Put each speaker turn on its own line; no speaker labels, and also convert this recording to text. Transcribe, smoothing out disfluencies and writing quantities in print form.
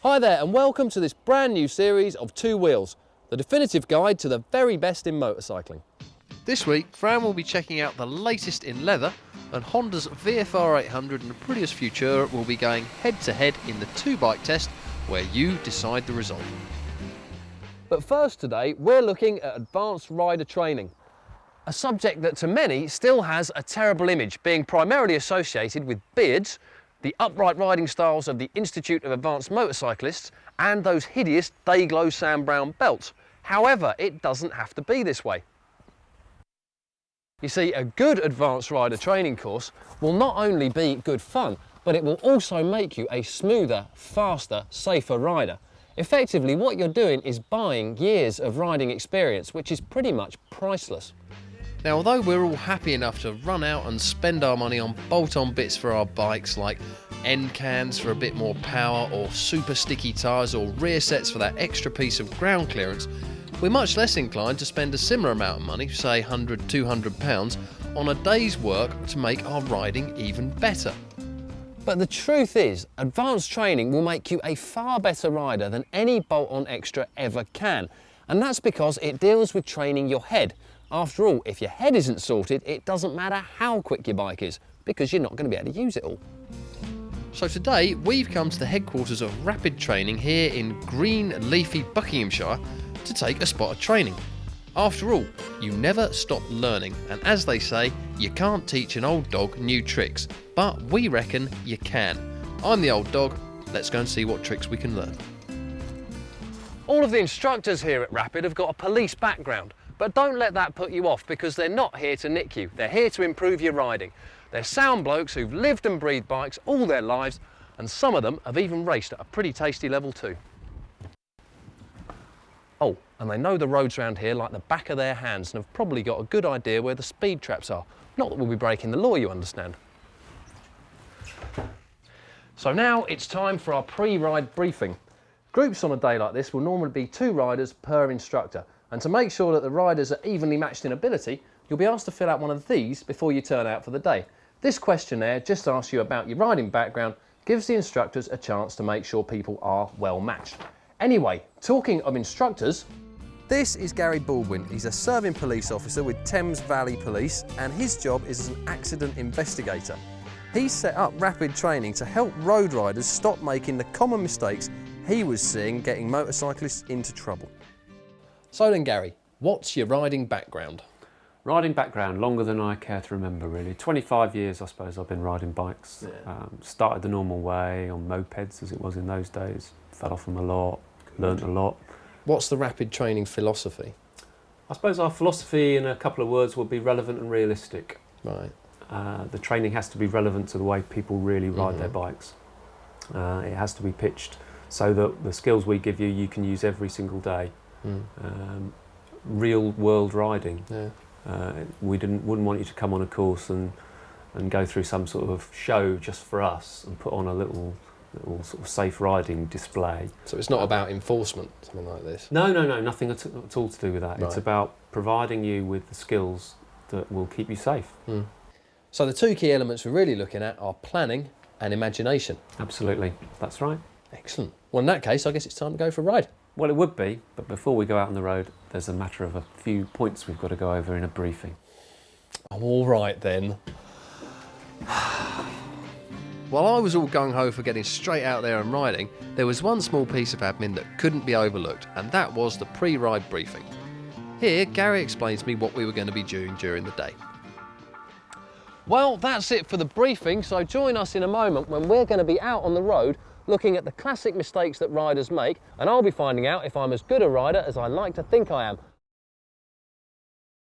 Hi there and welcome to this brand new series of Two Wheels, the definitive guide to the very best in motorcycling.
This week, Fran will be checking out the latest in leather, and Honda's VFR 800 and the Prius Futura will be going head-to-head in the two-bike test, where you decide the result.
But first today, we're looking at advanced rider training, a subject that to many still has a terrible image, being primarily associated with beards, the upright riding styles of the Institute of Advanced Motorcyclists, and those hideous day-glow sand brown belts. However, it doesn't have to be this way. You see, a good advanced rider training course will not only be good fun, but it will also make you a smoother, faster, safer rider. Effectively, what you're doing is buying years of riding experience, which is pretty much priceless.
Now, although we're all happy enough to run out and spend our money on bolt-on bits for our bikes like end cans for a bit more power, or super sticky tyres, or rear sets for that extra piece of ground clearance, we're much less inclined to spend a similar amount of money, say £100, £200, on a day's work to make our riding even better.
But the truth is, advanced training will make you a far better rider than any bolt-on extra ever can. And that's because it deals with training your head. After all, if your head isn't sorted, it doesn't matter how quick your bike is, because you're not going to be able to use it all.
So today, we've come to the headquarters of Rapid Training here in green, leafy Buckinghamshire to take a spot of training. After all, you never stop learning, and as they say, you can't teach an old dog new tricks, but we reckon you can. I'm the old dog, let's go and see what tricks we can learn.
All of the instructors here at Rapid have got a police background, but don't let that put you off, because they're not here to nick you. They're here to improve your riding. They're sound blokes who've lived and breathed bikes all their lives, and some of them have even raced at a pretty tasty level too. Oh, and they know the roads around here like the back of their hands and have probably got a good idea where the speed traps are. Not that we'll be breaking the law, you understand. So now it's time for our pre-ride briefing. Groups on a day like this will normally be 2 riders per instructor, and to make sure that the riders are evenly matched in ability, you'll be asked to fill out one of these before you turn out for the day. This questionnaire just asks you about your riding background, gives the instructors a chance to make sure people are well matched. Anyway, talking of instructors, this is Gary Baldwin. He's a serving police officer with Thames Valley Police, and his job is as an accident investigator. He set up Rapid Training to help road riders stop making the common mistakes he was seeing getting motorcyclists into trouble. So then, Gary, what's your riding background?
Riding background, longer than I care to remember really. 25 years I suppose I've been riding bikes.
Yeah.
Started the normal way, on mopeds as it was in those days. Fell off them a lot, learnt a lot.
What's the Rapid Training philosophy?
I suppose our philosophy in a couple of words would be relevant and realistic.
Right.
The training has to be relevant to the way people really ride their bikes. It has to be pitched so that the skills we give you, you can use every single day. Real world riding.
Yeah.
We wouldn't want you to come on a course and go through some sort of show just for us and put on a little sort of safe riding display.
So it's not about enforcement, something like this?
No, nothing at all to do with that.
Right.
It's about providing you with the skills that will keep you safe.
So the 2 key elements we're really looking at are planning and imagination.
Absolutely, that's right.
Excellent. Well, in that case, I guess it's time to go for a ride.
Well, it would be, but before we go out on the road, there's a matter of a few points we've got to go over in a briefing.
I'm all right then.
While I was all gung-ho for getting straight out there and riding, there was one small piece of admin that couldn't be overlooked, and that was the pre-ride briefing. Here, Gary explains to me what we were going to be doing during the day.
Well, that's it for the briefing, so join us in a moment when we're going to be out on the road looking at the classic mistakes that riders make, and I'll be finding out if I'm as good a rider as I like to think I am.